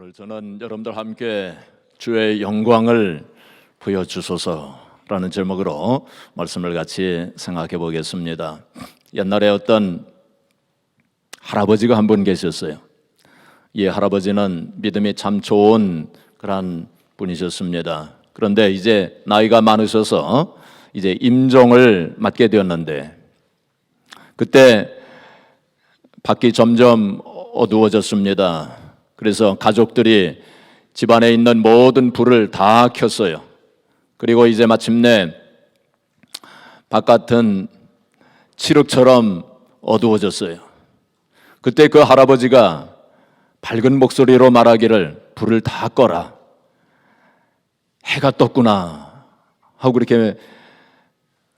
오늘 저는 여러분들 함께 주의 영광을 보여주소서라는 제목으로 말씀을 같이 생각해 보겠습니다. 옛날에 어떤 할아버지가 한 분 계셨어요. 이 할아버지는 믿음이 참 좋은 그런 분이셨습니다. 그런데 이제 나이가 많으셔서 이제 임종을 맞게 되었는데, 그때 밖이 점점 어두워졌습니다. 그래서 가족들이 집안에 있는 모든 불을 다 켰어요. 그리고 이제 마침내 바깥은 칠흑처럼 어두워졌어요. 그때 그 할아버지가 밝은 목소리로 말하기를, 불을 다 꺼라, 해가 떴구나 하고 그렇게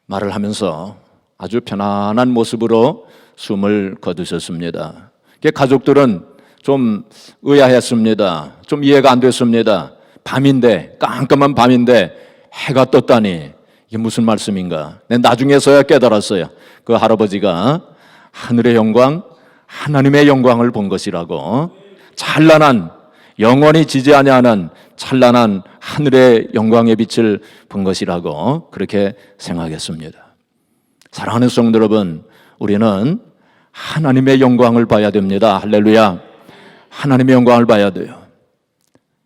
말을 하면서 아주 편안한 모습으로 숨을 거두셨습니다. 가족들은 좀 의아했습니다. 좀 이해가 안 됐습니다. 밤인데, 깜깜한 밤인데 해가 떴다니 이게 무슨 말씀인가. 나중에서야 깨달았어요. 그 할아버지가 하늘의 영광, 하나님의 영광을 본 것이라고. 찬란한, 영원히 지지 아니하는 찬란한 하늘의 영광의 빛을 본 것이라고 그렇게 생각했습니다. 사랑하는 성도 여러분, 우리는 하나님의 영광을 봐야 됩니다. 할렐루야. 하나님의 영광을 봐야 돼요.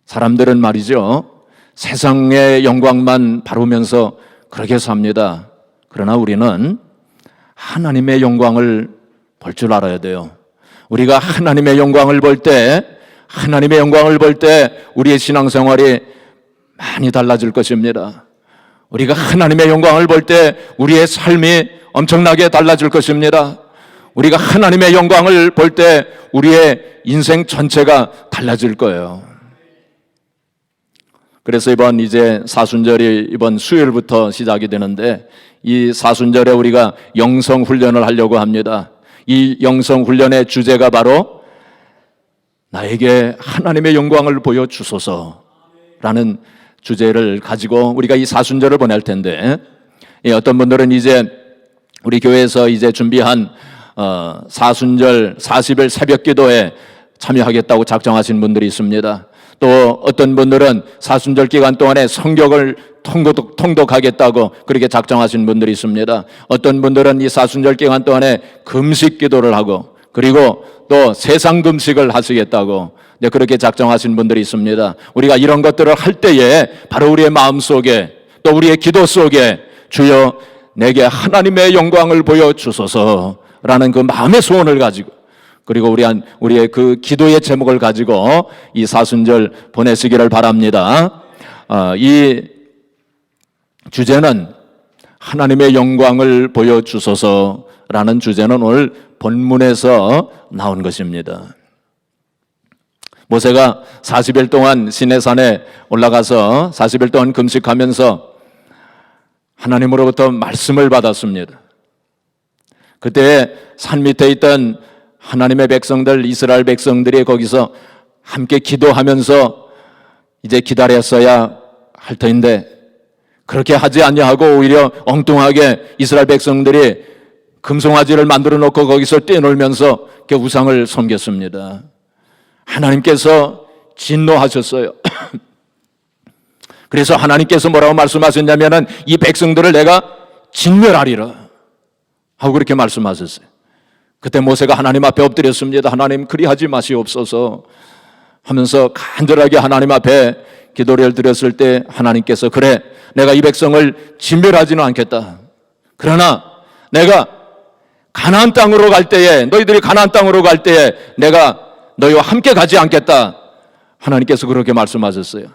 사람들은 말이죠, 세상의 영광만 바라보면서 그렇게 삽니다. 그러나 우리는 하나님의 영광을 볼 줄 알아야 돼요. 우리가 하나님의 영광을 볼 때, 우리의 신앙생활이 많이 달라질 것입니다. 우리가 하나님의 영광을 볼 때 우리의 삶이 엄청나게 달라질 것입니다. 우리가 하나님의 영광을 볼 때 우리의 인생 전체가 달라질 거예요. 그래서 이제 사순절이 이번 수요일부터 시작이 되는데, 이 사순절에 우리가 영성 훈련을 하려고 합니다. 이 영성 훈련의 주제가 바로 나에게 하나님의 영광을 보여주소서라는 주제를 가지고 우리가 이 사순절을 보낼 텐데, 어떤 분들은 이제 우리 교회에서 이제 준비한 사순절 40일 새벽 기도에 참여하겠다고 작정하신 분들이 있습니다. 또 어떤 분들은 사순절 기간 동안에 성경을 통독하겠다고 그렇게 작정하신 분들이 있습니다. 어떤 분들은 이 사순절 기간 동안에 금식 기도를 하고, 그리고 또 세상 금식을 하시겠다고 그렇게 작정하신 분들이 있습니다. 우리가 이런 것들을 할 때에 바로 우리의 마음 속에, 또 우리의 기도 속에, 주여 내게 하나님의 영광을 보여주소서라는 그 마음의 소원을 가지고, 그리고 우리의 그 기도의 제목을 가지고 이 사순절 보내시기를 바랍니다. 이 주제는 하나님의 영광을 보여주소서라는 주제는 오늘 본문에서 나온 것입니다. 모세가 40일 동안 시내산에 올라가서 40일 동안 금식하면서 하나님으로부터 말씀을 받았습니다. 그때 산 밑에 있던 하나님의 백성들, 이스라엘 백성들이 거기서 함께 기도하면서 이제 기다렸어야 할 터인데, 그렇게 하지 아니하고 오히려 엉뚱하게 이스라엘 백성들이 금송아지를 만들어 놓고 거기서 뛰놀면서 우상을 섬겼습니다. 하나님께서 진노하셨어요. 그래서 하나님께서 뭐라고 말씀하셨냐면은, 이 백성들을 내가 진멸하리라 하고 그렇게 말씀하셨어요. 그때 모세가 하나님 앞에 엎드렸습니다. 하나님, 그리하지 마시옵소서 하면서 간절하게 하나님 앞에 기도를 드렸을 때, 하나님께서 그래, 내가 이 백성을 진멸하지는 않겠다. 그러나 내가 가나안 땅으로 갈 때에, 너희들이 가나안 땅으로 갈 때에 내가 너희와 함께 가지 않겠다. 하나님께서 그렇게 말씀하셨어요.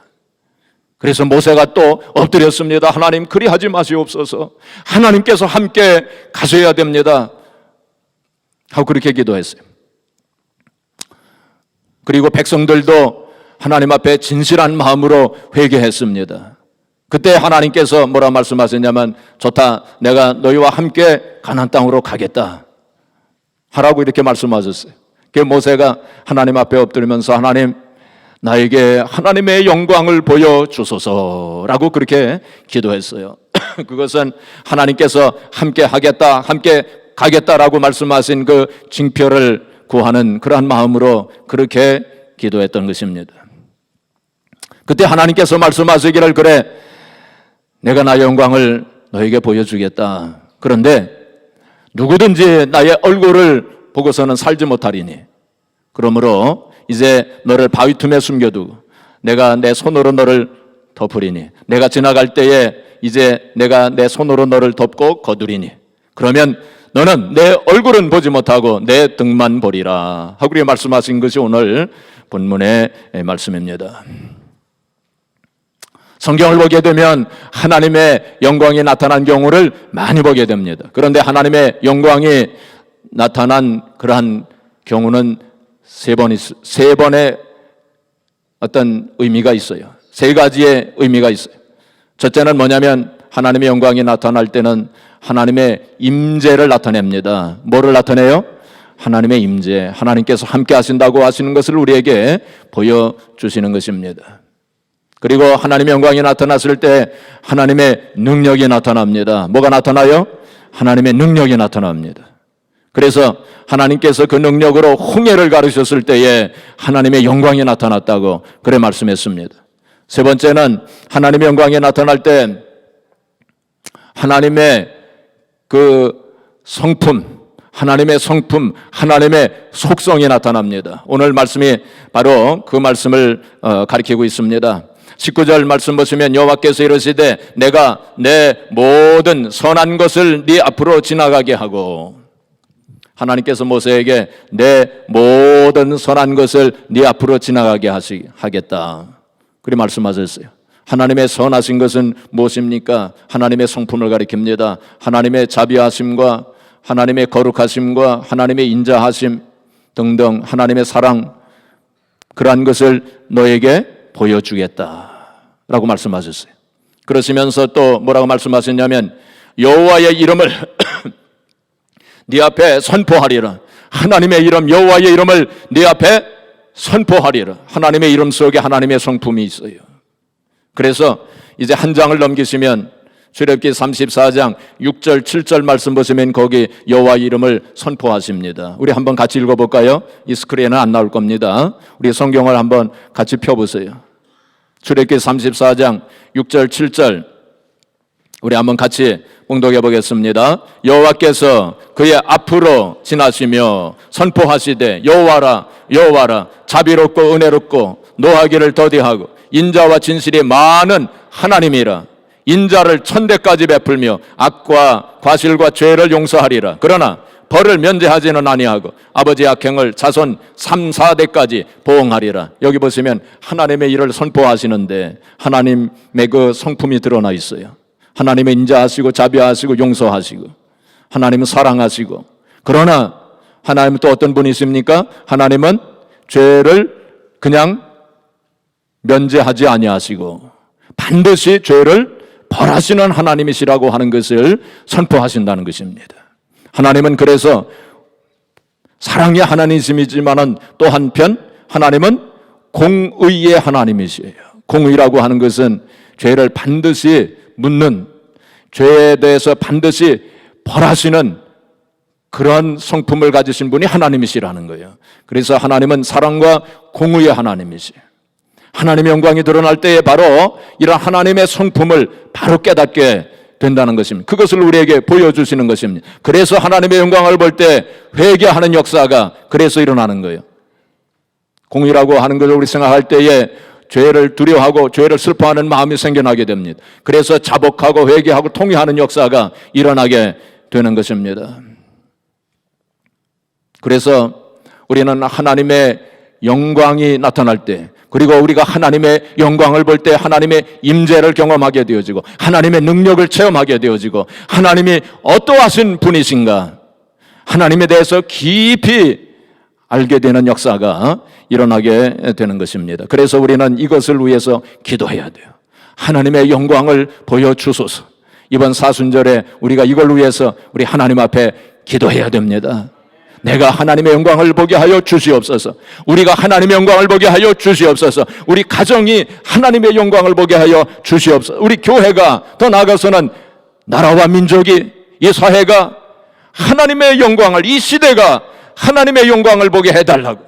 그래서 모세가 또 엎드렸습니다. 하나님, 그리하지 마시옵소서. 하나님께서 함께 가셔야 됩니다 하고 그렇게 기도했어요. 그리고 백성들도 하나님 앞에 진실한 마음으로 회개했습니다. 그때 하나님께서 뭐라 말씀하셨냐면, 좋다, 내가 너희와 함께 가나안 땅으로 가겠다 하라고 이렇게 말씀하셨어요. 그 모세가 하나님 앞에 엎드리면서, 하나님, 나에게 하나님의 영광을 보여주소서라고 그렇게 기도했어요. 그것은 하나님께서 함께 하겠다, 함께 가겠다라고 말씀하신 그 징표를 구하는 그러한 마음으로 그렇게 기도했던 것입니다. 그때 하나님께서 말씀하시기를 그래 내가 나의 영광을 너에게 보여주겠다. 그런데 누구든지 나의 얼굴을 보고서는 살지 못하리니 그러므로 이제 너를 바위 틈에 숨겨두고 내가 내 손으로 너를 덮으리니 내가 지나갈 때에 이제 내가 내 손으로 너를 덮고 거두리니 그러면 너는 내 얼굴은 보지 못하고 내 등만 보리라 하고 그렇게 말씀하신 것이 오늘 본문의 말씀입니다. 성경을 보게 되면 하나님의 영광이 나타난 경우를 많이 보게 됩니다. 그런데 하나님의 영광이 나타난 그러한 경우는 세 번의 어떤 의미가 있어요. 세 가지의 의미가 있어요. 첫째는 뭐냐면 하나님의 영광이 나타날 때는 하나님의 임재를 나타냅니다. 뭐를 나타내요? 하나님의 임재, 하나님께서 함께 하신다고 하시는 것을 우리에게 보여주시는 것입니다. 그리고 하나님의 영광이 나타났을 때 하나님의 능력이 나타납니다. 뭐가 나타나요? 하나님의 능력이 나타납니다. 그래서 하나님께서 그 능력으로 홍해를 가르셨을 때에 하나님의 영광이 나타났다고 그래 말씀했습니다. 세 번째는 하나님의 영광이 나타날 때 하나님의 그 성품, 하나님의 성품, 하나님의 속성이 나타납니다. 오늘 말씀이 바로 그 말씀을 가리키고 있습니다. 19절 말씀 보시면 여호와께서 이르시되 내가 내 모든 선한 것을 네 앞으로 지나가게 하고 하나님께서 모세에게 내 모든 선한 것을 네 앞으로 지나가게 하겠다. 그렇게 말씀하셨어요. 하나님의 선하신 것은 무엇입니까? 하나님의 성품을 가리킵니다. 하나님의 자비하심과 하나님의 거룩하심과 하나님의 인자하심 등등 하나님의 사랑 그러한 것을 너에게 보여주겠다라고 말씀하셨어요. 그러시면서 또 뭐라고 말씀하셨냐면 여호와의 이름을 네 앞에 선포하리라. 하나님의 이름 여호와의 이름을 네 앞에 선포하리라. 하나님의 이름 속에 하나님의 성품이 있어요. 그래서 이제 한 장을 넘기시면 출애굽기 34장 6절 7절 말씀 보시면 거기 여호와의 이름을 선포하십니다. 우리 한번 같이 읽어볼까요? 이 스크린에는 안 나올 겁니다. 우리 성경을 한번 같이 펴보세요. 출애굽기 34장 6절 7절 우리 한번 같이 봉독해 보겠습니다. 여호와께서 그의 앞으로 지나시며 선포하시되 여호와라 여호와라 자비롭고 은혜롭고 노하기를 더디하고 인자와 진실이 많은 하나님이라. 인자를 천대까지 베풀며 악과 과실과 죄를 용서하리라. 그러나 벌을 면제하지는 아니하고 아버지의 악행을 자손 3, 4대까지 보응하리라. 여기 보시면 하나님의 일을 선포하시는데 하나님의 그 성품이 드러나 있어요. 하나님의 인자하시고 자비하시고 용서하시고 하나님은 사랑하시고 그러나 하나님은 또 어떤 분이십니까? 하나님은 죄를 그냥 면제하지 아니하시고 반드시 죄를 벌하시는 하나님이시라고 하는 것을 선포하신다는 것입니다. 하나님은 그래서 사랑의 하나님이시지만은 또 한편 하나님은 공의의 하나님이시에요. 공의라고 하는 것은 죄를 반드시 묻는 죄에 대해서 반드시 벌하시는 그런 성품을 가지신 분이 하나님이시라는 거예요. 그래서 하나님은 사랑과 공의의 하나님이시에요. 하나님의 영광이 드러날 때에 바로 이런 하나님의 성품을 바로 깨닫게 된다는 것입니다. 그것을 우리에게 보여주시는 것입니다. 그래서 하나님의 영광을 볼 때 회개하는 역사가 그래서 일어나는 거예요. 공의라고 하는 것을 우리 생각할 때에 죄를 두려워하고 죄를 슬퍼하는 마음이 생겨나게 됩니다. 그래서 자복하고 회개하고 통회하는 역사가 일어나게 되는 것입니다. 그래서 우리는 하나님의 영광이 나타날 때 그리고 우리가 하나님의 영광을 볼 때 하나님의 임재를 경험하게 되어지고 하나님의 능력을 체험하게 되어지고 하나님이 어떠하신 분이신가 하나님에 대해서 깊이 알게 되는 역사가 일어나게 되는 것입니다. 그래서 우리는 이것을 위해서 기도해야 돼요. 하나님의 영광을 보여주소서. 이번 사순절에 우리가 이걸 위해서 우리 하나님 앞에 기도해야 됩니다. 내가 하나님의 영광을 보게 하여 주시옵소서. 우리가 하나님의 영광을 보게 하여 주시옵소서. 우리 가정이 하나님의 영광을 보게 하여 주시옵소서. 우리 교회가 더 나아가서는 나라와 민족이 이 사회가 하나님의 영광을 이 시대가 하나님의 영광을 보게 해달라고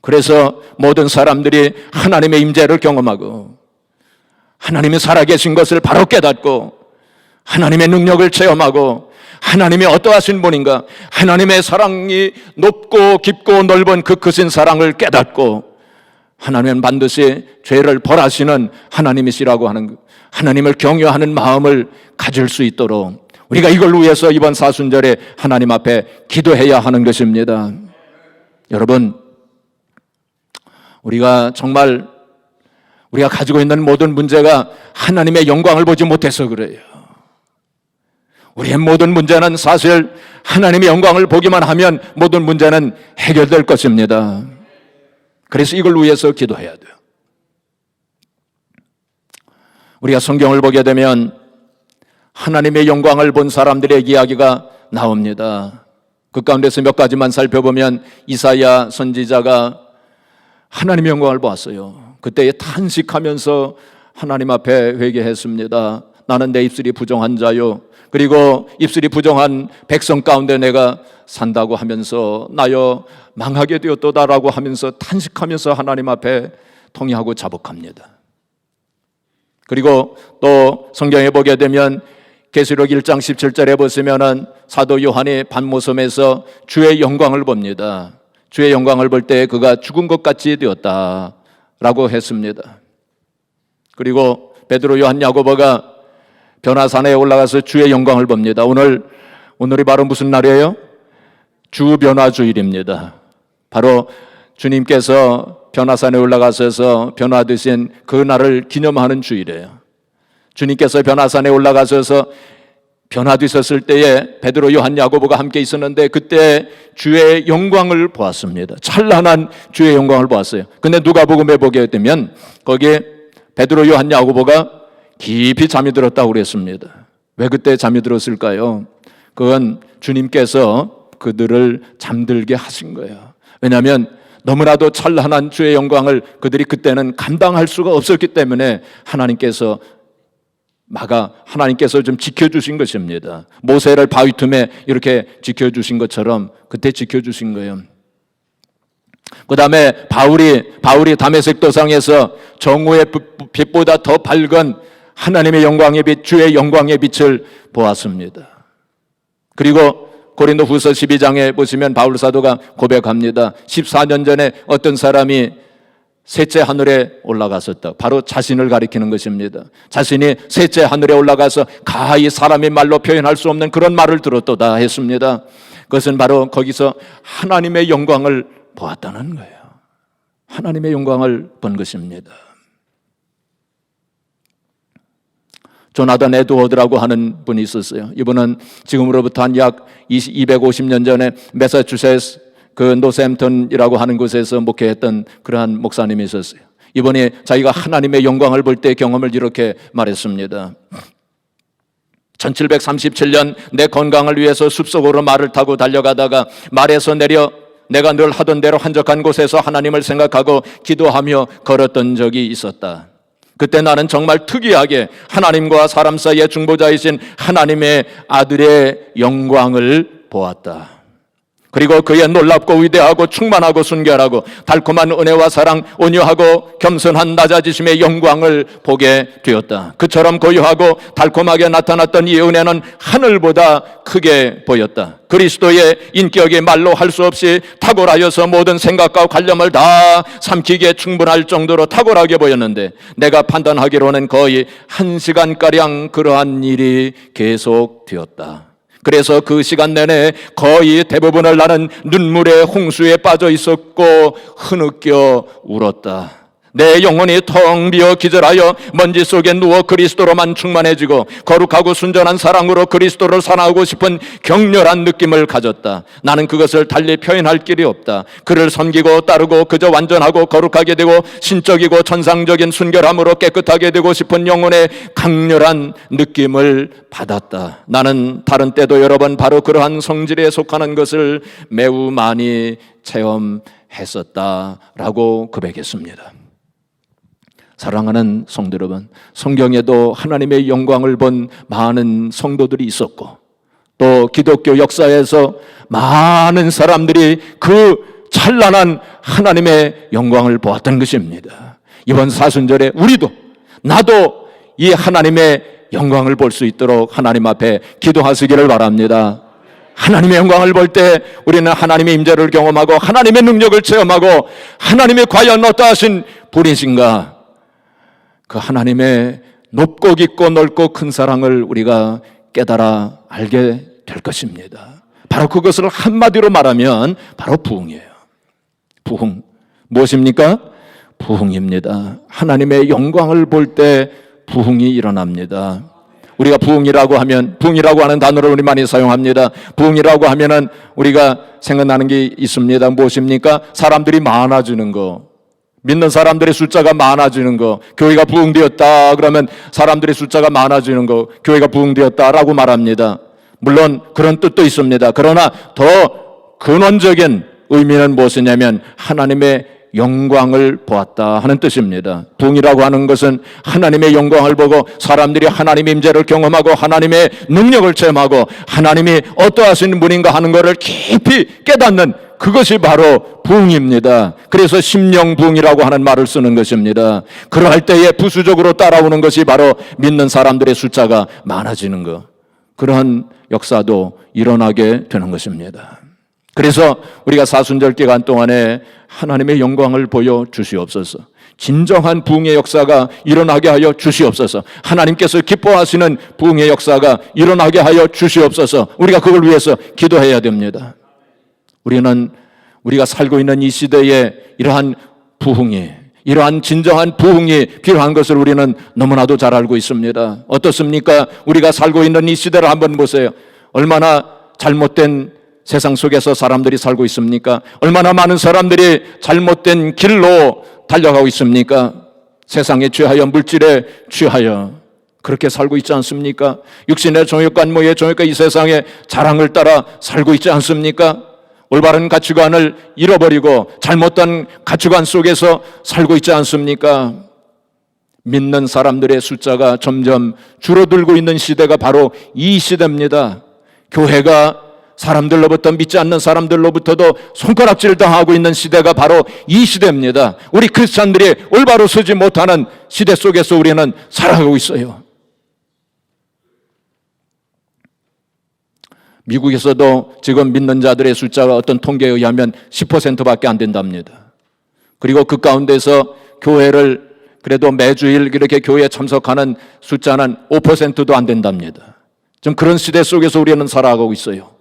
그래서 모든 사람들이 하나님의 임재를 경험하고 하나님이 살아계신 것을 바로 깨닫고 하나님의 능력을 체험하고 하나님이 어떠하신 분인가, 하나님의 사랑이 높고 깊고 넓은 그 크신 사랑을 깨닫고 하나님은 반드시 죄를 벌하시는 하나님이시라고 하는, 하나님을 경외하는 마음을 가질 수 있도록 우리가 이걸 위해서 이번 사순절에 하나님 앞에 기도해야 하는 것입니다. 여러분, 우리가 정말 우리가 가지고 있는 모든 문제가 하나님의 영광을 보지 못해서 그래요. 우리의 모든 문제는 사실 하나님의 영광을 보기만 하면 모든 문제는 해결될 것입니다. 그래서 이걸 위해서 기도해야 돼요. 우리가 성경을 보게 되면 하나님의 영광을 본 사람들의 이야기가 나옵니다. 그 가운데서 몇 가지만 살펴보면 이사야 선지자가 하나님의 영광을 보았어요. 그때 탄식하면서 하나님 앞에 회개했습니다. 나는 내 입술이 부정한 자요, 그리고 입술이 부정한 백성 가운데 내가 산다고 하면서 나여 망하게 되었도다라고 하면서 탄식하면서 하나님 앞에 통회하고 자복합니다. 그리고 또 성경에 보게 되면 계시록 1장 17절에 보시면은 사도 요한이 반모섬에서 주의 영광을 봅니다. 주의 영광을 볼 때 그가 죽은 것 같이 되었다라고 했습니다. 그리고 베드로, 요한, 야고보가 변화산에 올라가서 주의 영광을 봅니다. 오늘이 바로 무슨 날이에요? 주변화주일입니다. 바로 주님께서 변화산에 올라가셔서 변화되신 그 날을 기념하는 주일이에요. 주님께서 변화산에 올라가셔서 변화되셨을 때에 베드로, 요한, 야고보가 함께 있었는데 그때 주의 영광을 보았습니다. 찬란한 주의 영광을 보았어요. 근데 누가복음에 보게 되면 거기에 베드로, 요한, 야고보가 깊이 잠이 들었다고 그랬습니다. 왜 그때 잠이 들었을까요? 그건 주님께서 그들을 잠들게 하신 거예요. 왜냐하면 너무나도 찬란한 주의 영광을 그들이 그때는 감당할 수가 없었기 때문에 하나님께서 좀 지켜주신 것입니다. 모세를 바위 틈에 이렇게 지켜주신 것처럼 그때 지켜주신 거예요. 그 다음에 바울이 다메섹 도상에서 정오의 빛보다 더 밝은 하나님의 영광의 빛, 주의 영광의 빛을 보았습니다. 그리고 고린도 후서 12장에 보시면 바울 사도가 고백합니다. 14년 전에 어떤 사람이 셋째 하늘에 올라갔었다. 바로 자신을 가리키는 것입니다. 자신이 셋째 하늘에 올라가서 가히 사람의 말로 표현할 수 없는 그런 말을 들었도다 했습니다. 그것은 바로 거기서 하나님의 영광을 보았다는 거예요. 하나님의 영광을 본 것입니다. 조나단 에드워드라고 하는 분이 있었어요. 이분은 지금으로부터 한 약 250년 전에 매사추세츠 그 노샘턴이라고 하는 곳에서 목회했던 그러한 목사님이 있었어요. 이분이 자기가 하나님의 영광을 볼 때 경험을 이렇게 말했습니다. 1737년 내 건강을 위해서 숲속으로 말을 타고 달려가다가 말에서 내려 내가 늘 하던 대로 한적한 곳에서 하나님을 생각하고 기도하며 걸었던 적이 있었다. 그때 나는 정말 특이하게 하나님과 사람 사이의 중보자이신 하나님의 아들의 영광을 보았다. 그리고 그의 놀랍고 위대하고 충만하고 순결하고 달콤한 은혜와 사랑, 온유하고 겸손한 낮아지심의 영광을 보게 되었다. 그처럼 고요하고 달콤하게 나타났던 이 은혜는 하늘보다 크게 보였다. 그리스도의 인격이 말로 할 수 없이 탁월하여서 모든 생각과 관념을 다 삼키기에 충분할 정도로 탁월하게 보였는데 내가 판단하기로는 거의 1시간가량 그러한 일이 계속되었다. 그래서 그 시간 내내 거의 대부분을 나는 눈물의 홍수에 빠져 있었고 흐느껴 울었다. 내 영혼이 텅 비어 기절하여 먼지 속에 누워 그리스도로만 충만해지고 거룩하고 순전한 사랑으로 그리스도를 사랑하고 싶은 격렬한 느낌을 가졌다. 나는 그것을 달리 표현할 길이 없다. 그를 섬기고 따르고 그저 완전하고 거룩하게 되고 신적이고 천상적인 순결함으로 깨끗하게 되고 싶은 영혼의 강렬한 느낌을 받았다. 나는 다른 때도 여러 번 바로 그러한 성질에 속하는 것을 매우 많이 체험했었다라고 고백했습니다. 사랑하는 성도 여러분, 성경에도 하나님의 영광을 본 많은 성도들이 있었고 또 기독교 역사에서 많은 사람들이 그 찬란한 하나님의 영광을 보았던 것입니다. 이번 사순절에 우리도 나도 이 하나님의 영광을 볼 수 있도록 하나님 앞에 기도하시기를 바랍니다. 하나님의 영광을 볼 때 우리는 하나님의 임재를 경험하고 하나님의 능력을 체험하고 하나님의 과연 어떠하신 분이신가, 그 하나님의 높고 깊고 넓고 큰 사랑을 우리가 깨달아 알게 될 것입니다. 바로 그것을 한마디로 말하면 바로 부흥이에요. 부흥 무엇입니까? 부흥입니다. 하나님의 영광을 볼 때 부흥이 일어납니다. 우리가 부흥이라고 하면, 부흥이라고 하는 단어를 우리 많이 사용합니다. 부흥이라고 하면은 우리가 생각나는 게 있습니다. 무엇입니까? 사람들이 많아지는 거, 믿는 사람들의 숫자가 많아지는 거, 교회가 부흥되었다 그러면 사람들의 숫자가 많아지는 거, 교회가 부흥되었다라고 말합니다. 물론 그런 뜻도 있습니다. 그러나 더 근원적인 의미는 무엇이냐면 하나님의 영광을 보았다 하는 뜻입니다. 부흥이라고 하는 것은 하나님의 영광을 보고 사람들이 하나님의 임재를 경험하고 하나님의 능력을 체험하고 하나님이 어떠하신 분인가 하는 것을 깊이 깨닫는 그것이 바로 부흥입니다. 그래서 심령부흥이라고 하는 말을 쓰는 것입니다. 그러할 때에 부수적으로 따라오는 것이 바로 믿는 사람들의 숫자가 많아지는 것, 그러한 역사도 일어나게 되는 것입니다. 그래서 우리가 사순절 기간 동안에 하나님의 영광을 보여 주시옵소서. 진정한 부흥의 역사가 일어나게 하여 주시옵소서. 하나님께서 기뻐하시는 부흥의 역사가 일어나게 하여 주시옵소서. 우리가 그걸 위해서 기도해야 됩니다. 우리가 살고 있는 이 시대에 이러한 부흥이, 이러한 진정한 부흥이 필요한 것을 우리는 너무나도 잘 알고 있습니다. 어떻습니까? 우리가 살고 있는 이 시대를 한번 보세요. 얼마나 잘못된 세상 속에서 사람들이 살고 있습니까? 얼마나 많은 사람들이 잘못된 길로 달려가고 있습니까? 세상에 취하여, 물질에 취하여 그렇게 살고 있지 않습니까? 육신의 정욕과 모의 정욕과 이 세상의 자랑을 따라 살고 있지 않습니까? 올바른 가치관을 잃어버리고 잘못된 가치관 속에서 살고 있지 않습니까? 믿는 사람들의 숫자가 점점 줄어들고 있는 시대가 바로 이 시대입니다. 교회가 사람들로부터, 믿지 않는 사람들로부터도 손가락질 당하고 있는 시대가 바로 이 시대입니다. 우리 크리스찬들이 올바로 서지 못하는 시대 속에서 우리는 살아가고 있어요. 미국에서도 지금 믿는 자들의 숫자가 어떤 통계에 의하면 10%밖에 안 된답니다. 그리고 그 가운데서 교회를 그래도 매주일 이렇게 교회에 참석하는 숫자는 5%도 안 된답니다. 좀 그런 시대 속에서 우리는 살아가고 있어요.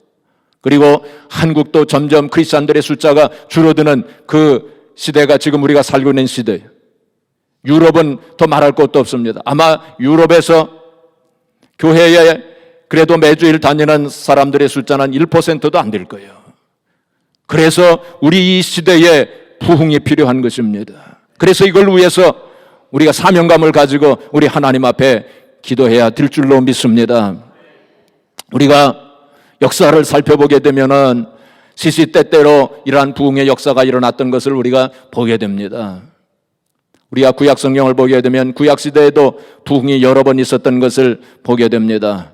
그리고 한국도 점점 크리스찬들의 숫자가 줄어드는 그 시대가 지금 우리가 살고 있는 시대예요. 유럽은 더 말할 것도 없습니다. 아마 유럽에서 교회에 그래도 매주일 다니는 사람들의 숫자는 1%도 안 될 거예요. 그래서 우리 이 시대에 부흥이 필요한 것입니다. 그래서 이걸 위해서 우리가 사명감을 가지고 우리 하나님 앞에 기도해야 될 줄로 믿습니다. 우리가 역사를 살펴보게 되면은 시시때때로 이러한 부흥의 역사가 일어났던 것을 우리가 보게 됩니다. 우리가 구약 성경을 보게 되면 구약 시대에도 부흥이 여러 번 있었던 것을 보게 됩니다.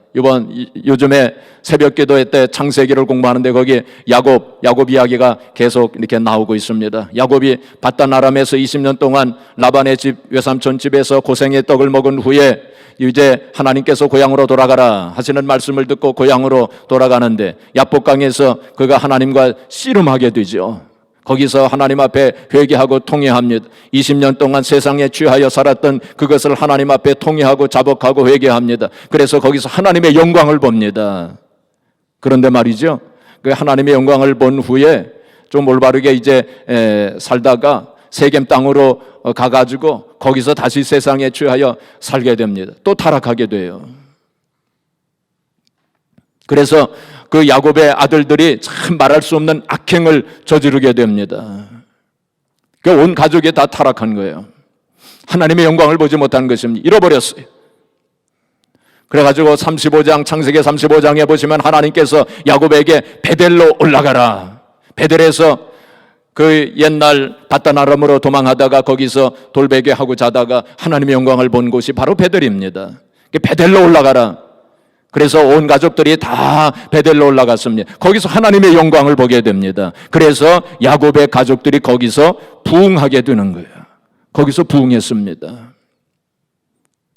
요즘에 새벽 기도회 때 창세기를 공부하는데 거기 야곱 이야기가 계속 이렇게 나오고 있습니다. 야곱이 바단 아람에서 20년 동안 라반의 집, 외삼촌 집에서 고생의 떡을 먹은 후에 이제 하나님께서 고향으로 돌아가라 하시는 말씀을 듣고 고향으로 돌아가는데 야복강에서 그가 하나님과 씨름하게 되죠. 거기서 하나님 앞에 회개하고 통회합니다. 20년 동안 세상에 취하여 살았던 그것을 하나님 앞에 통회하고 자복하고 회개합니다. 그래서 거기서 하나님의 영광을 봅니다. 그런데 말이죠, 그 하나님의 영광을 본 후에 좀 올바르게 이제 살다가 세겜 땅으로 가가지고 거기서 다시 세상에 취하여 살게 됩니다. 또 타락하게 돼요. 그래서 그 야곱의 아들들이 참 말할 수 없는 악행을 저지르게 됩니다. 그 온 가족이 다 타락한 거예요. 하나님의 영광을 보지 못한 것입니다. 잃어버렸어요. 그래가지고 창세기 35장에 보시면 하나님께서 야곱에게 베델로 올라가라. 베델에서 그 옛날 바단 아람으로 도망하다가 거기서 돌베개하고 자다가 하나님의 영광을 본 곳이 바로 베델입니다. 베델로 올라가라. 그래서 온 가족들이 다 베델로 올라갔습니다. 거기서 하나님의 영광을 보게 됩니다. 그래서 야곱의 가족들이 거기서 부흥하게 되는 거예요. 거기서 부흥했습니다.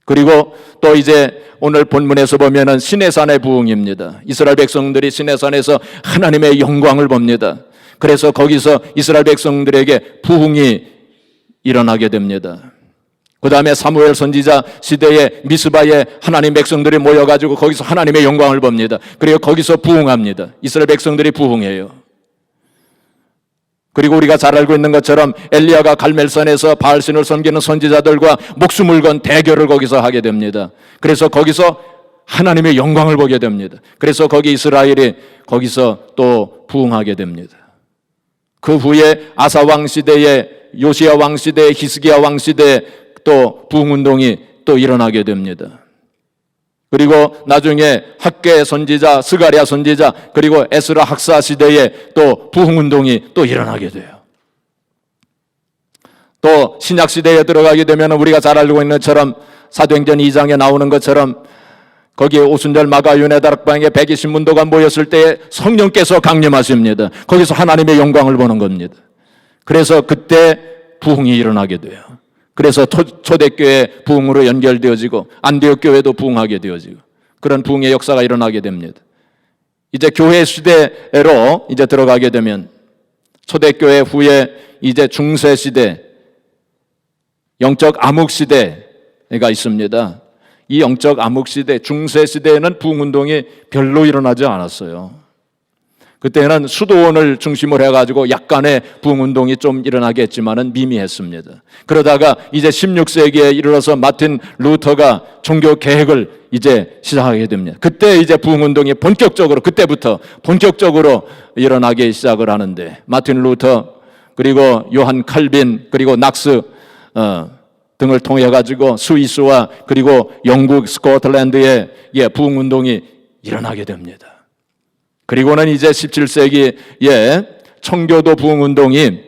그리고 또 이제 오늘 본문에서 보면은 시내산의 부흥입니다. 이스라엘 백성들이 시내산에서 하나님의 영광을 봅니다. 그래서 거기서 이스라엘 백성들에게 부흥이 일어나게 됩니다. 그 다음에 사무엘 선지자 시대에 미스바에 하나님 백성들이 모여가지고 거기서 하나님의 영광을 봅니다. 그리고 거기서 부흥합니다. 이스라엘 백성들이 부흥해요. 그리고 우리가 잘 알고 있는 것처럼 엘리야가 갈멜산에서 바알신을 섬기는 선지자들과 목숨을 건 대결을 거기서 하게 됩니다. 그래서 거기서 하나님의 영광을 보게 됩니다. 그래서 거기 이스라엘이 거기서 또 부흥하게 됩니다. 그 후에 아사 왕 시대에, 요시야 왕 시대에, 히스기야 왕 시대에 또 부흥운동이 또 일어나게 됩니다. 그리고 나중에 학개 선지자, 스가랴 선지자, 그리고 에스라 학사 시대에 또 부흥운동이 또 일어나게 돼요. 또 신약 시대에 들어가게 되면 우리가 잘 알고 있는 것처럼 사도행전 2장에 나오는 것처럼 거기에 오순절 마가윤의 다락방에 120문도가 모였을 때 성령께서 강림하십니다. 거기서 하나님의 영광을 보는 겁니다. 그래서 그때 부흥이 일어나게 돼요. 그래서 초대교회 부흥으로 연결되어지고 안디옥 교회도 부흥하게 되어지고 그런 부흥의 역사가 일어나게 됩니다. 이제 교회 시대로 이제 들어가게 되면 초대교회 후에 이제 중세 시대, 영적 암흑 시대가 있습니다. 이 영적 암흑 시대, 중세 시대에는 부흥운동이 별로 일어나지 않았어요. 그때는 수도원을 중심으로 해가지고 약간의 부흥운동이 좀 일어나게 했지만은 미미했습니다. 그러다가 이제 16세기에 이르러서 마틴 루터가 종교 개혁을 이제 시작하게 됩니다. 그때 이제 부흥운동이 그때부터 본격적으로 일어나기 시작을 하는데 마틴 루터 그리고 요한 칼빈 그리고 낙스 등을 통해 가지고 스위스와 그리고 영국 스코틀랜드에 부흥운동이 일어나게 됩니다. 그리고는 이제 17세기에 청교도 부흥운동이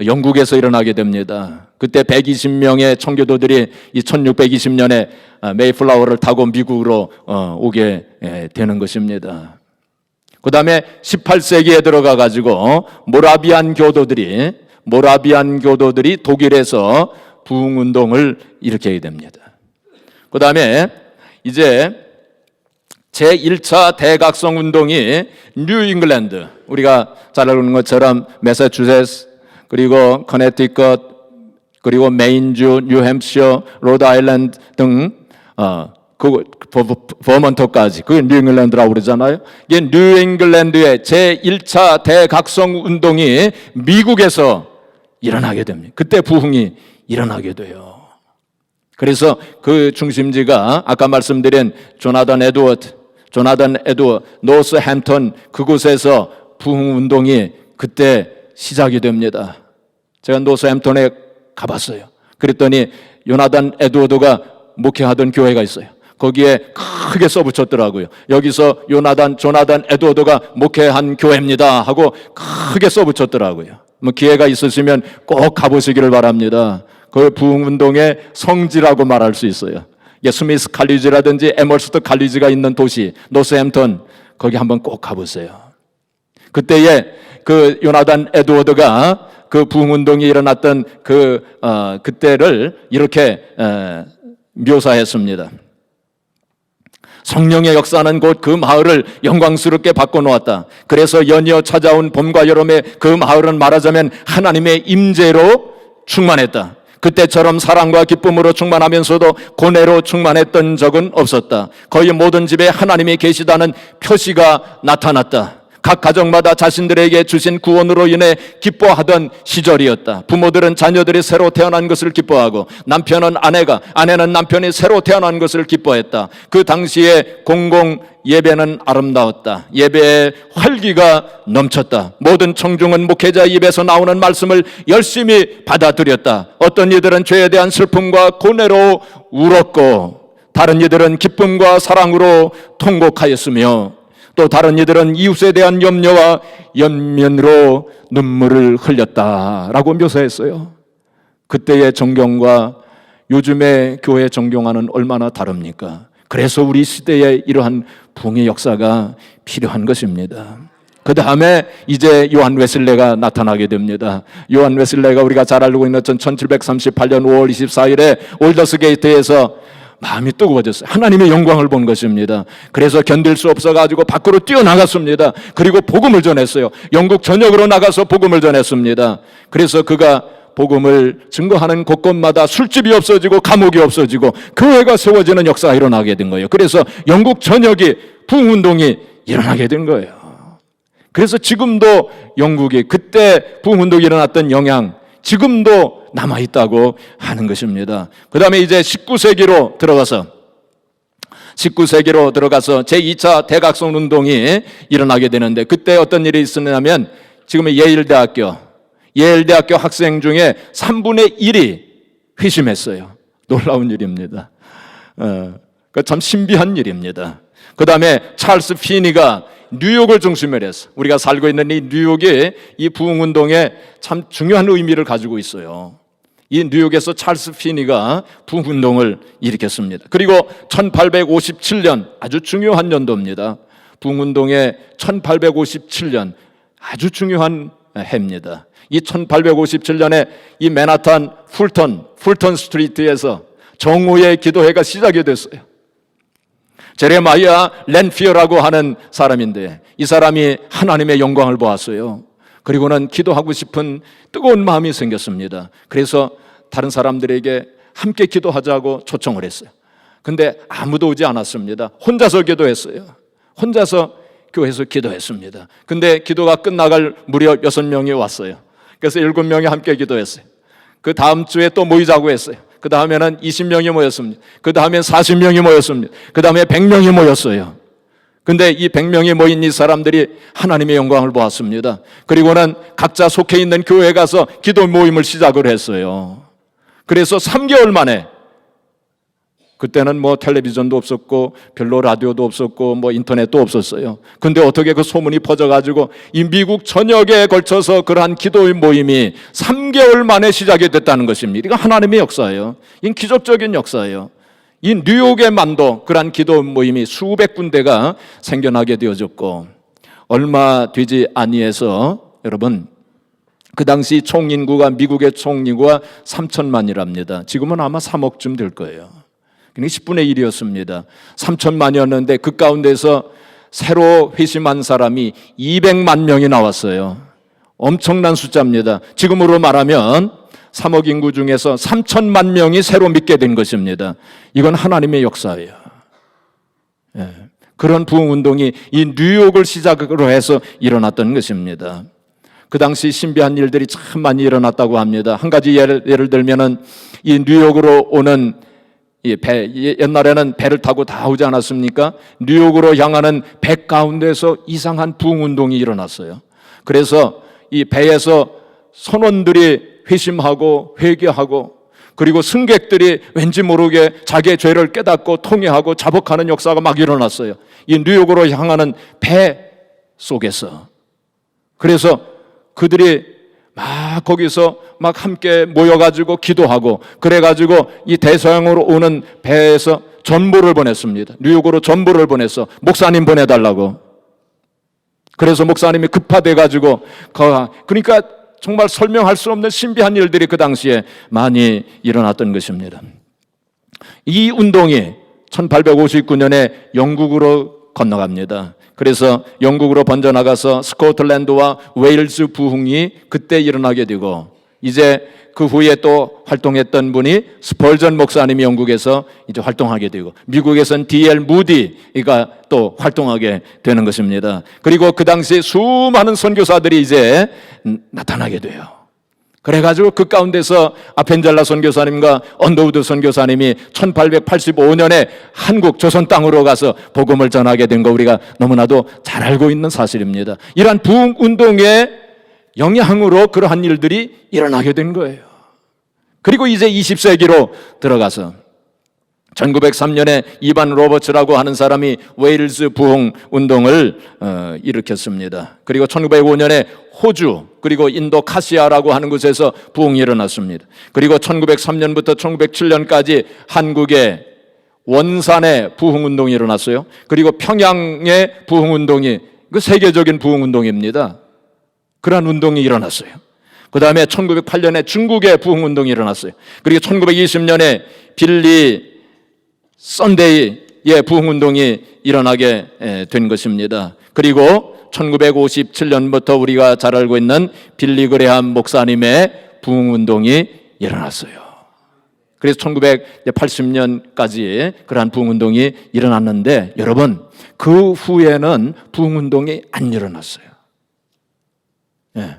영국에서 일어나게 됩니다. 그때 120명의 청교도들이 이 1620년에 메이플라워를 타고 미국으로 오게 되는 것입니다. 그 다음에 18세기에 들어가 가지고 모라비안 교도들이 독일에서 부흥운동을 일으키게 됩니다. 그 다음에 이제 제1차 대각성 운동이 뉴잉글랜드, 우리가 잘 알고 있는 것처럼 매사추세츠, 그리고 커네티컷, 그리고 메인주, 뉴햄프셔, 로드아일랜드 등 버먼터까지 그게 뉴잉글랜드라고 그러잖아요. 이게 뉴잉글랜드의 제1차 대각성 운동이 미국에서 일어나게 됩니다. 그때 부흥이 일어나게 돼요. 그래서 그 중심지가 아까 말씀드린 조나단 에드워드, 노스햄턴 그곳에서 부흥운동이 그때 시작이 됩니다. 제가 노스햄턴에 가봤어요. 그랬더니 요나단 에드워드가 목회하던 교회가 있어요. 거기에 크게 써붙였더라고요. 여기서 조나단 에드워드가 목회한 교회입니다 하고 크게 써붙였더라고요. 뭐 기회가 있으시면 꼭 가보시기를 바랍니다. 그 부흥운동의 성지라고 말할 수 있어요. 스미스 칼리지라든지 에머스트 칼리지가 있는 도시 노스햄턴, 거기 한번 꼭 가보세요. 그때에 그 요나단 에드워드가 그 부흥운동이 일어났던 그때를 이렇게 묘사했습니다. 성령의 역사는 곧 그 마을을 영광스럽게 바꿔놓았다. 그래서 연이어 찾아온 봄과 여름에 그 마을은 말하자면 하나님의 임재로 충만했다. 그때처럼 사랑과 기쁨으로 충만하면서도 고뇌로 충만했던 적은 없었다. 거의 모든 집에 하나님이 계시다는 표시가 나타났다. 각 가정마다 자신들에게 주신 구원으로 인해 기뻐하던 시절이었다. 부모들은 자녀들이 새로 태어난 것을 기뻐하고 아내는 남편이 새로 태어난 것을 기뻐했다. 그 당시에 공공 예배는 아름다웠다. 예배의 활기가 넘쳤다. 모든 청중은 목회자 입에서 나오는 말씀을 열심히 받아들였다. 어떤 이들은 죄에 대한 슬픔과 고뇌로 울었고 다른 이들은 기쁨과 사랑으로 통곡하였으며 또 다른 이들은 이웃에 대한 염려와 연면으로 눈물을 흘렸다라고 묘사했어요. 그때의 정경과 요즘의 교회 정경와는 얼마나 다릅니까? 그래서 우리 시대에 이러한 부흥의 역사가 필요한 것입니다. 그 다음에 이제 요한 웨슬레가 나타나게 됩니다. 요한 웨슬레가 우리가 잘 알고 있는 1738년 5월 24일에 올더스 게이트에서 마음이 뜨거워졌어요. 하나님의 영광을 본 것입니다. 그래서 견딜 수 없어가지고 밖으로 뛰어나갔습니다. 그리고 복음을 전했어요. 영국 전역으로 나가서 복음을 전했습니다. 그래서 그가 복음을 증거하는 곳곳마다 술집이 없어지고 감옥이 없어지고 교회가 세워지는 역사가 일어나게 된 거예요. 그래서 영국 전역이 부흥운동이 일어나게 된 거예요. 그래서 지금도 영국이 그때 부흥운동이 일어났던 영향 지금도 남아있다고 하는 것입니다. 그 다음에 이제 19세기로 들어가서 제2차 대각성 운동이 일어나게 되는데 그때 어떤 일이 있었냐면 지금의 예일대학교 학생 중에 3분의 1이 회심했어요. 놀라운 일입니다. 참 신비한 일입니다. 그 다음에 찰스 피니가 뉴욕을 중심으로 해서 우리가 살고 있는 이 뉴욕이 이 부흥운동에 참 중요한 의미를 가지고 있어요. 이 뉴욕에서 찰스 피니가 부흥운동을 일으켰습니다. 그리고 1857년 아주 중요한 연도입니다. 부흥운동의 1857년 아주 중요한 해입니다. 이 1857년에 이 맨하탄 풀턴 스트리트에서 정오의 기도회가 시작이 됐어요. 제레마이아 랜피어라고 하는 사람인데 이 사람이 하나님의 영광을 보았어요. 그리고는 기도하고 싶은 뜨거운 마음이 생겼습니다. 그래서 다른 사람들에게 함께 기도하자고 초청을 했어요. 근데 아무도 오지 않았습니다. 혼자서 기도했어요. 혼자서 교회에서 기도했습니다. 근데 기도가 끝나갈 무렵 6명이 왔어요. 그래서 7명이 함께 기도했어요. 그 다음 주에 또 모이자고 했어요. 그 다음에는 20명이 모였습니다. 그 다음엔 40명이 모였습니다. 그 다음에 100명이 모였어요. 근데 이 100명이 모인 이 사람들이 하나님의 영광을 보았습니다. 그리고는 각자 속해 있는 교회에 가서 기도 모임을 시작을 했어요. 그래서 3개월 만에 그때는 뭐 텔레비전도 없었고 별로 라디오도 없었고 뭐 인터넷도 없었어요. 근데 어떻게 그 소문이 퍼져가지고 이 미국 전역에 걸쳐서 그러한 기도의 모임이 3개월 만에 시작이 됐다는 것입니다. 이거 하나님의 역사예요. 이건 기적적인 역사예요. 이 뉴욕에만도 그러한 기도 모임이 수백 군데가 생겨나게 되어졌고 얼마 되지 아니해서 여러분 그 당시 총인구가 미국의 총인구가 3천만이랍니다. 지금은 아마 3억쯤 될 거예요. 10분의 1이었습니다. 3천만이었는데 그 가운데서 새로 회심한 사람이 200만 명이 나왔어요. 엄청난 숫자입니다. 지금으로 말하면 3억 인구 중에서 3천만 명이 새로 믿게 된 것입니다. 이건 하나님의 역사예요. 그런 부흥운동이 이 뉴욕을 시작으로 해서 일어났던 것입니다. 그 당시 신비한 일들이 참 많이 일어났다고 합니다. 한 가지 예를 들면은 이 뉴욕으로 오는 이 배, 옛날에는 배를 타고 다 오지 않았습니까? 뉴욕으로 향하는 배 가운데서 이상한 부흥운동이 일어났어요. 그래서 이 배에서 선원들이 회심하고 회개하고 그리고 승객들이 왠지 모르게 자기의 죄를 깨닫고 통회하고 자복하는 역사가 막 일어났어요. 이 뉴욕으로 향하는 배 속에서. 그래서 그들이 막 거기서 막 함께 모여가지고 기도하고 그래가지고 이 대서양으로 오는 배에서 전보를 보냈습니다. 뉴욕으로 전보를 보내서 목사님 보내달라고. 그래서 목사님이 급파돼가지고 그러니까 정말 설명할 수 없는 신비한 일들이 그 당시에 많이 일어났던 것입니다. 이 운동이 1859년에 영국으로 건너갑니다. 그래서 영국으로 번져나가서 스코틀랜드와 웨일즈 부흥이 그때 일어나게 되고 이제 그 후에 또 활동했던 분이 스펄전 목사님이 영국에서 이제 활동하게 되고 미국에서는 D.L. 무디가 또 활동하게 되는 것입니다. 그리고 그 당시 수많은 선교사들이 이제 나타나게 돼요. 그래가지고 그 가운데서 아펜젤라 선교사님과 언더우드 선교사님이 1885년에 한국 조선 땅으로 가서 복음을 전하게 된 거 우리가 너무나도 잘 알고 있는 사실입니다. 이러한 부흥 운동의 영향으로 그러한 일들이 일어나게 된 거예요. 그리고 이제 20세기로 들어가서 1903년에 이반 로버츠라고 하는 사람이 웨일즈 부흥 운동을 일으켰습니다. 그리고 1905년에 호주 그리고 인도 카시아라고 하는 곳에서 부흥이 일어났습니다. 그리고 1903년부터 1907년까지 한국에 원산에 부흥운동이 일어났어요. 그리고 평양의 부흥운동이 그 세계적인 부흥운동입니다. 그러한 운동이 일어났어요. 그 다음에 1908년에 중국의 부흥운동이 일어났어요. 그리고 1920년에 빌리 썬데이의 부흥운동이 일어나게 된 것입니다. 그리고 1957년부터 우리가 잘 알고 있는 빌리 그레함 목사님의 부흥운동이 일어났어요. 그래서 1980년까지 그러한 부흥운동이 일어났는데 여러분, 그 후에는 부흥운동이 안 일어났어요. 예.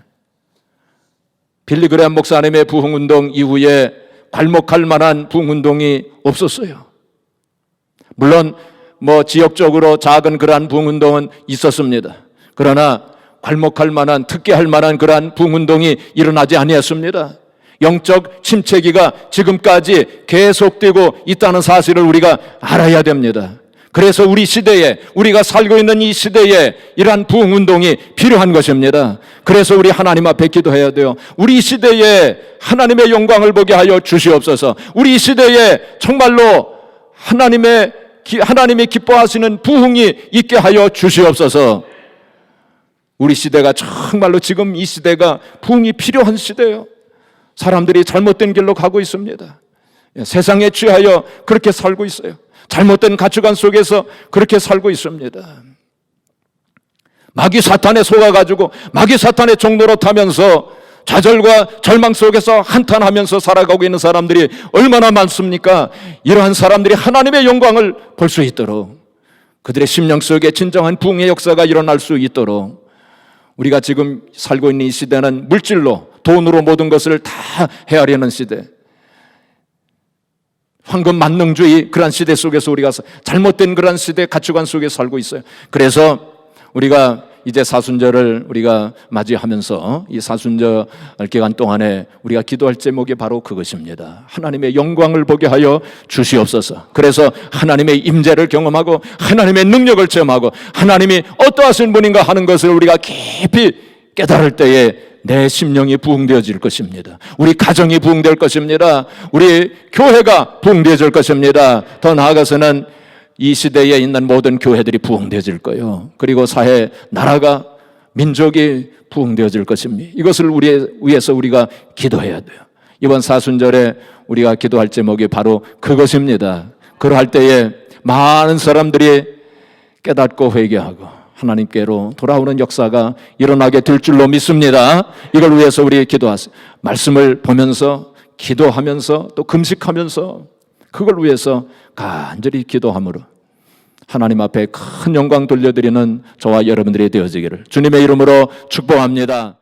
빌리 그레함 목사님의 부흥운동 이후에 괄목할 만한 부흥운동이 없었어요. 물론 지역적으로 작은 그러한 부흥운동은 있었습니다. 그러나 괄목할 만한, 특기할 만한 그러한 부흥운동이 일어나지 아니었습니다. 영적 침체기가 지금까지 계속되고 있다는 사실을 우리가 알아야 됩니다. 그래서 우리 시대에, 우리가 살고 있는 이 시대에 이러한 부흥운동이 필요한 것입니다. 그래서 우리 하나님 앞에 기도해야 돼요. 우리 시대에 하나님의 영광을 보게 하여 주시옵소서. 우리 시대에 정말로 하나님이 기뻐하시는 부흥이 있게 하여 주시옵소서. 우리 시대가 정말로 지금 이 시대가 부흥이 필요한 시대예요. 사람들이 잘못된 길로 가고 있습니다. 세상에 취하여 그렇게 살고 있어요. 잘못된 가치관 속에서 그렇게 살고 있습니다. 마귀 사탄에 속아가지고 마귀 사탄의 종로로 타면서 좌절과 절망 속에서 한탄하면서 살아가고 있는 사람들이 얼마나 많습니까? 이러한 사람들이 하나님의 영광을 볼 수 있도록, 그들의 심령 속에 진정한 부흥의 역사가 일어날 수 있도록, 우리가 지금 살고 있는 이 시대는 물질로, 돈으로 모든 것을 다 헤아리는 시대, 황금 만능주의, 그런 시대 속에서 우리가 잘못된 그런 시대 가치관 속에 살고 있어요. 그래서 우리가 이제 사순절을 우리가 맞이하면서 이 사순절 기간 동안에 우리가 기도할 제목이 바로 그것입니다. 하나님의 영광을 보게 하여 주시옵소서. 그래서 하나님의 임재를 경험하고 하나님의 능력을 체험하고 하나님이 어떠하신 분인가 하는 것을 우리가 깊이 깨달을 때에 내 심령이 부흥되어질 것입니다. 우리 가정이 부흥될 것입니다. 우리 교회가 부흥되어질 것입니다. 더 나아가서는 이 시대에 있는 모든 교회들이 부흥되어질 거예요. 그리고 사회, 나라가, 민족이 부흥되어질 것입니다. 이것을 위해서 우리가 기도해야 돼요. 이번 사순절에 우리가 기도할 제목이 바로 그것입니다. 그러할 때에 많은 사람들이 깨닫고 회개하고 하나님께로 돌아오는 역사가 일어나게 될 줄로 믿습니다. 이걸 위해서 우리 기도하세요. 말씀을 보면서, 기도하면서, 또 금식하면서 그걸 위해서 간절히 기도함으로 하나님 앞에 큰 영광 돌려드리는 저와 여러분들이 되어지기를 주님의 이름으로 축복합니다.